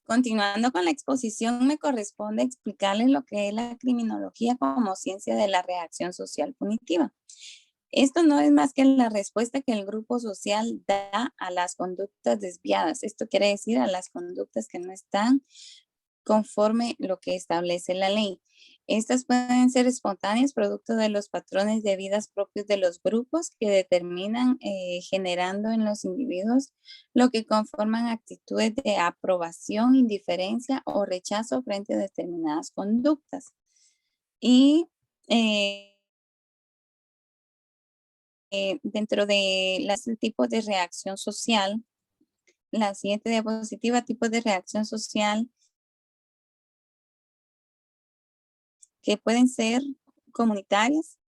Continuando con la exposición, me corresponde explicarles lo que es la criminología como ciencia de la reacción social punitiva. Esto no es más que la respuesta que el grupo social da a las conductas desviadas. Esto quiere decir a las conductas que no están conforme lo que establece la ley. Estas pueden ser espontáneas, producto de los patrones de vidas propios de los grupos que determinan generando en los individuos lo que conforman actitudes de aprobación, indiferencia o rechazo frente a determinadas conductas. Y dentro de los tipos de reacción social, la siguiente diapositiva, tipos de reacción social que pueden ser comunitarias,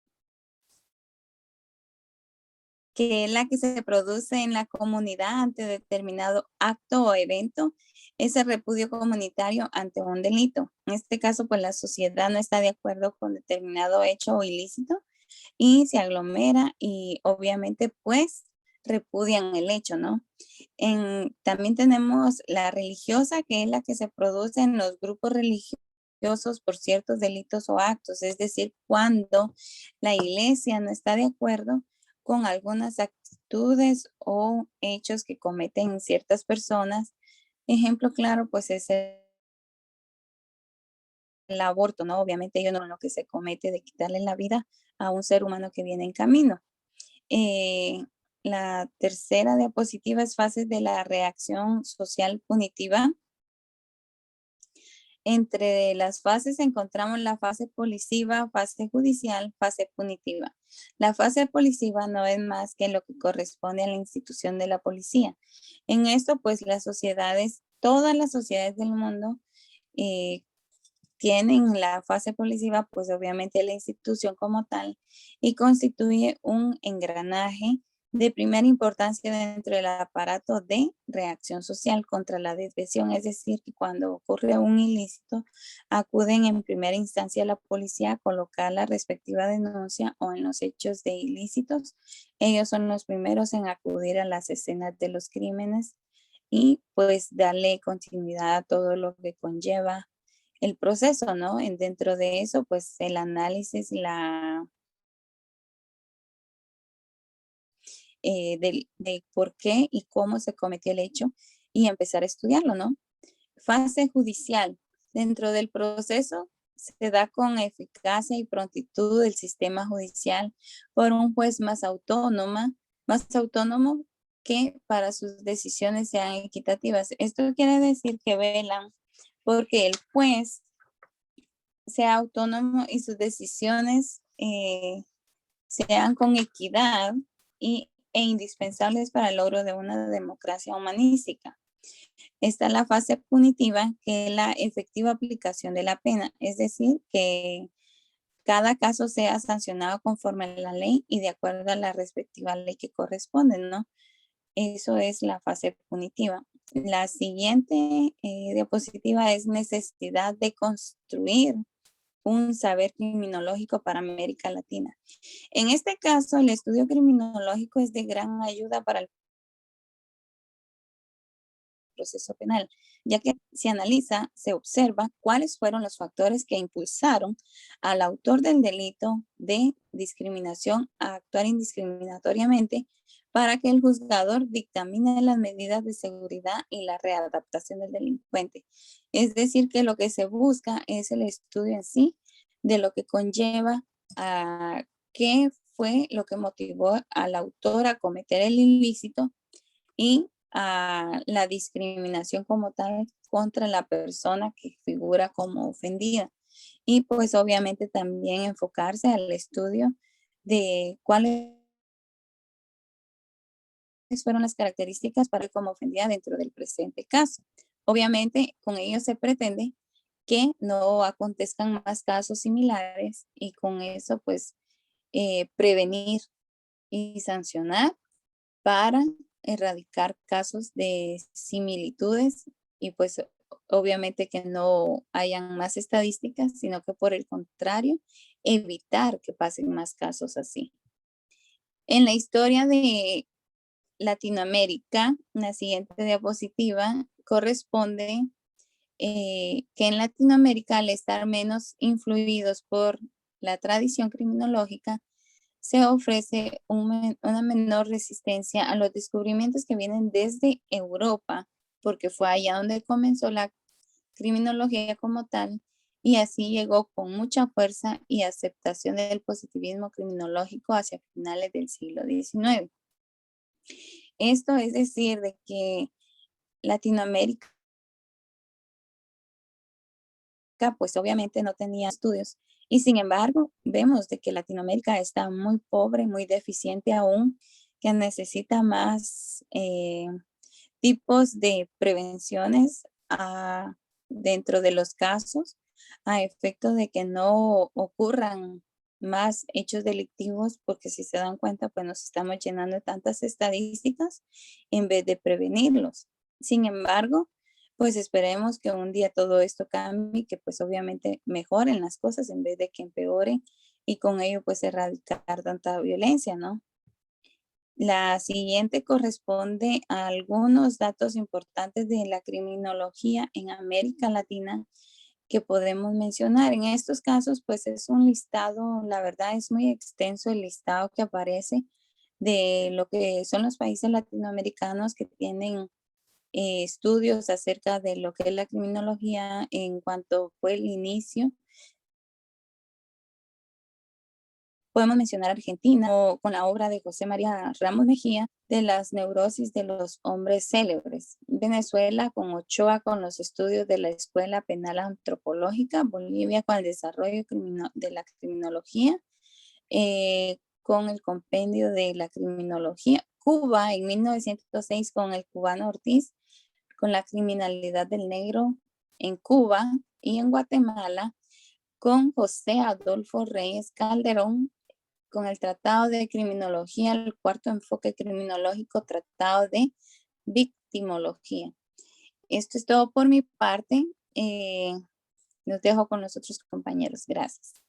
que es la que se produce en la comunidad ante determinado acto o evento, ese repudio comunitario ante un delito. En este caso, pues la sociedad no está de acuerdo con determinado hecho o ilícito y se aglomera y obviamente pues repudian el hecho, ¿no? También tenemos la religiosa, que es la que se produce en los grupos religiosos por ciertos delitos o actos, es decir, cuando la iglesia no está de acuerdo con algunas actitudes o hechos que cometen ciertas personas. Ejemplo claro, pues es el aborto, ¿no? Obviamente ellos no lo que se comete de quitarle la vida a un ser humano que viene en camino. Eh, la tercera diapositiva es fases de la reacción social punitiva. Entre las fases encontramos la fase policiva, fase judicial, fase punitiva. La fase policiva no es más que lo que corresponde a la institución de la policía. En esto, pues las sociedades, todas las sociedades del mundo eh, tienen la fase policiva, pues obviamente la institución como tal, y constituye un engranaje de primera importancia dentro del aparato de reacción social contra la desviación, es decir, que cuando ocurre un ilícito, acuden en primera instancia a la policía a colocar la respectiva denuncia o en los hechos de ilícitos. Ellos son los primeros en acudir a las escenas de los crímenes y pues darle continuidad a todo lo que conlleva el proceso, ¿no? Dentro de eso, pues el análisis, de por qué y cómo se cometió el hecho y empezar a estudiarlo, ¿no? Fase judicial. Dentro del proceso se da con eficacia y prontitud el sistema judicial por un juez más autónomo que para sus decisiones sean equitativas. Esto quiere decir que velan porque el juez sea autónomo y sus decisiones sean con equidad e indispensables para el logro de una democracia humanística. Está la fase punitiva, que es la efectiva aplicación de la pena, es decir, que cada caso sea sancionado conforme a la ley y de acuerdo a la respectiva ley que corresponde, ¿no? Eso es la fase punitiva. La siguiente diapositiva es necesidad de construir un saber criminológico para América Latina. En este caso, el estudio criminológico es de gran ayuda para el proceso penal, ya que se analiza, se observa cuáles fueron los factores que impulsaron al autor del delito de discriminación a actuar indiscriminatoriamente para que el juzgador dictamine las medidas de seguridad y la readaptación del delincuente. Es decir, que lo que se busca es el estudio en sí de lo que conlleva a qué fue lo que motivó al autor a cometer el ilícito y a la discriminación como tal contra la persona que figura como ofendida. Y pues obviamente también enfocarse al estudio de cuáles fueron las características para como ofendida dentro del presente caso. Obviamente con ello se pretende que no acontezcan más casos similares y con eso pues prevenir y sancionar para erradicar casos de similitudes y pues obviamente que no hayan más estadísticas, sino que por el contrario, evitar que pasen más casos así. En la historia de Latinoamérica, la siguiente diapositiva corresponde que en Latinoamérica, al estar menos influidos por la tradición criminológica, se ofrece una menor resistencia a los descubrimientos que vienen desde Europa, porque fue allá donde comenzó la criminología como tal, y así llegó con mucha fuerza y aceptación del positivismo criminológico hacia finales del siglo XIX. Esto es decir, de que Latinoamérica, pues obviamente no tenía estudios, y sin embargo, vemos de que Latinoamérica está muy pobre, muy deficiente aún, que necesita más tipos de prevenciones dentro de los casos, a efecto de que no ocurran más hechos delictivos, porque si se dan cuenta, pues nos estamos llenando de tantas estadísticas en vez de prevenirlos. Sin embargo, pues esperemos que un día todo esto cambie y que pues obviamente mejoren las cosas en vez de que empeoren, y con ello pues erradicar tanta violencia, ¿no? La siguiente corresponde a algunos datos importantes de la criminología en América Latina que podemos mencionar. En estos casos, pues es un listado, la verdad es muy extenso el listado que aparece de lo que son los países latinoamericanos que tienen estudios acerca de lo que es la criminología en cuanto fue el inicio. Podemos mencionar Argentina o con la obra de José María Ramos Mejía de las neurosis de los hombres célebres. Venezuela con Ochoa con los estudios de la Escuela Penal Antropológica. Bolivia con el desarrollo de la criminología, con el compendio de la criminología. Cuba en 1906 con el cubano Ortiz, con la criminalidad del negro en Cuba, y en Guatemala con José Adolfo Reyes Calderón, con el Tratado de Criminología, el cuarto enfoque criminológico, Tratado de Victimología. Esto es todo por mi parte. Los dejo con los otros compañeros. Gracias.